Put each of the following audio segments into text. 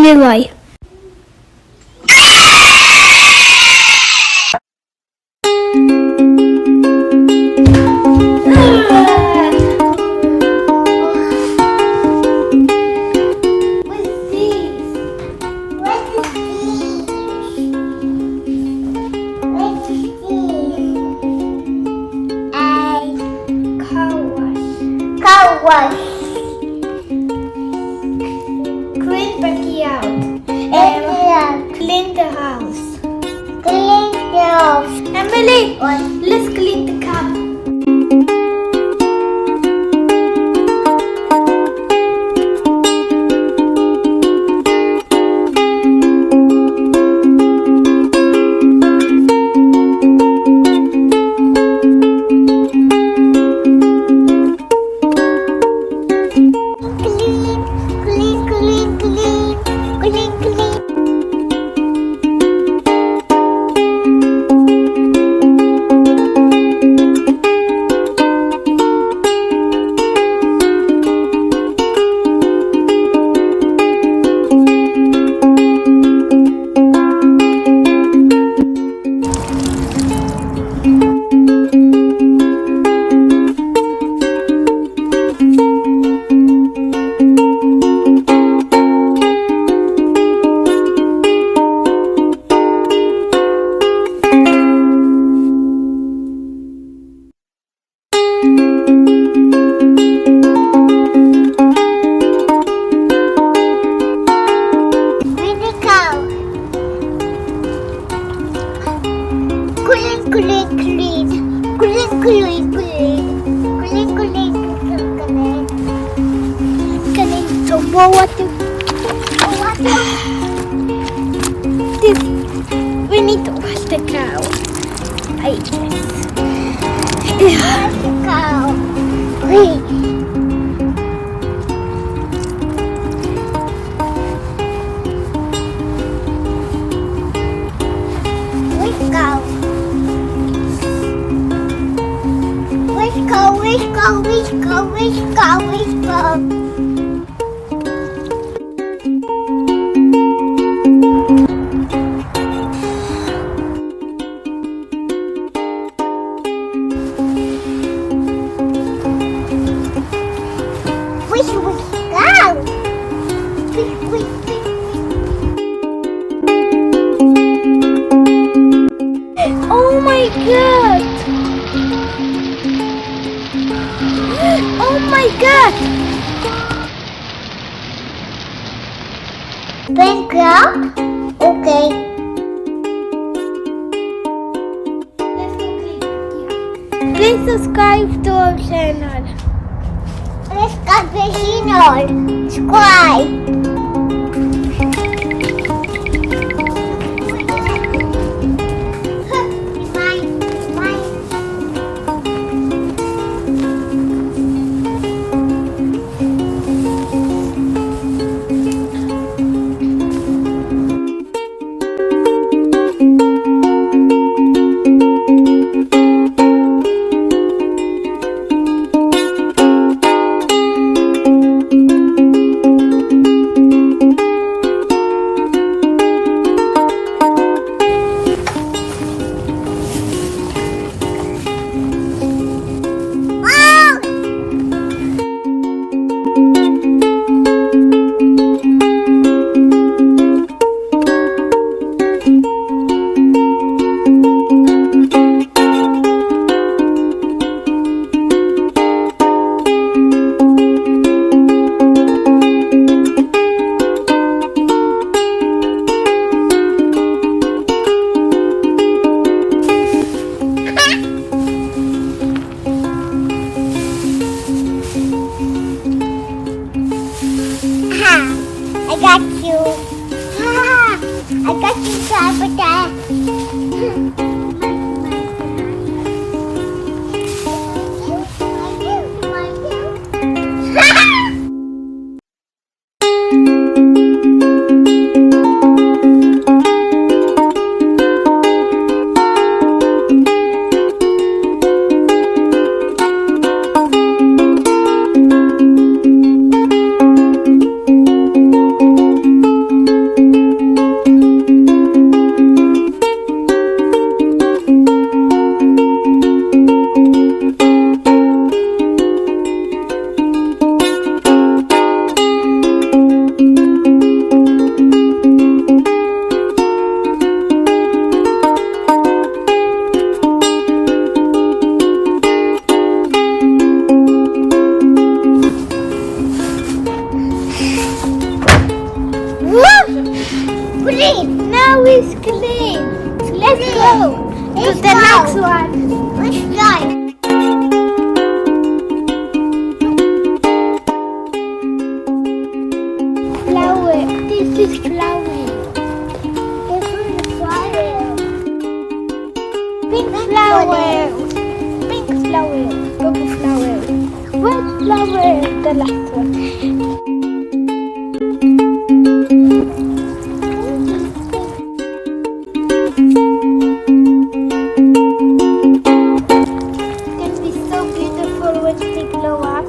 Nagrywaj. Car wash. Clean backyard. Clean the house. Clean the house. Emily, let's clean the cup. We need to wash the cow. I guess. Wash the cow. Wait. Which cow? Which cow? Which cow? Which cow? Which cow? Which cow? Oh my god! Oh my god! Bankrupt? Okay. Let's go clean. Please subscribe to our channel. Let's go to channel. Subscribe. I got you. I got you, Sabotage. go to the next one. Let's go. Flower. This is flower. This is flower. Pink flower. Pink flower. Purple flower. Red flower. The last one. Can be so beautiful when they glow up.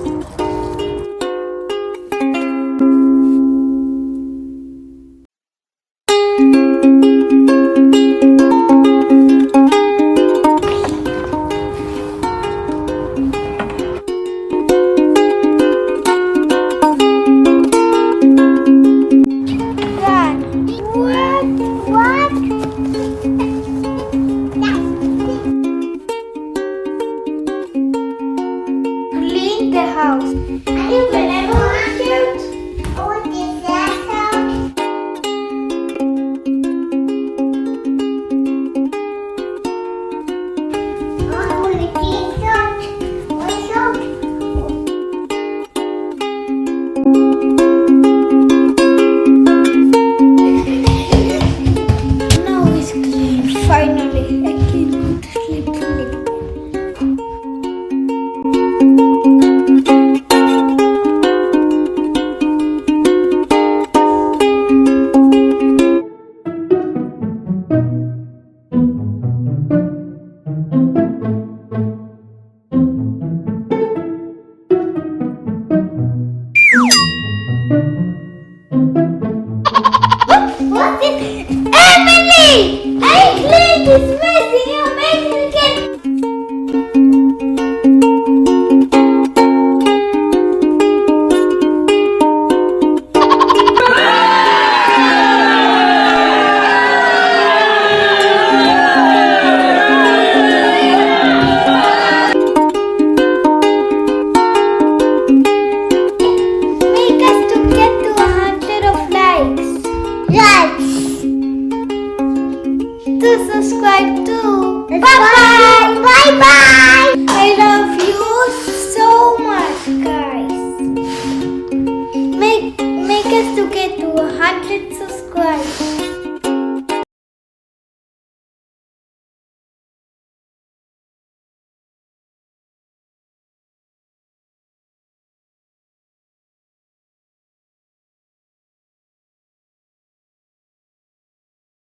Clean the house. Even everyone cute. What is that house? I want to clean soap. What Now it's clean. Finally, I can go to sleep fully. What is Emily? I cleaned this mess and you make it again. Make us to get to 100 of likes. Likes. To subscribe too. Bye bye. Bye bye. I love you so much, guys. Make us to get to 100 subscribers.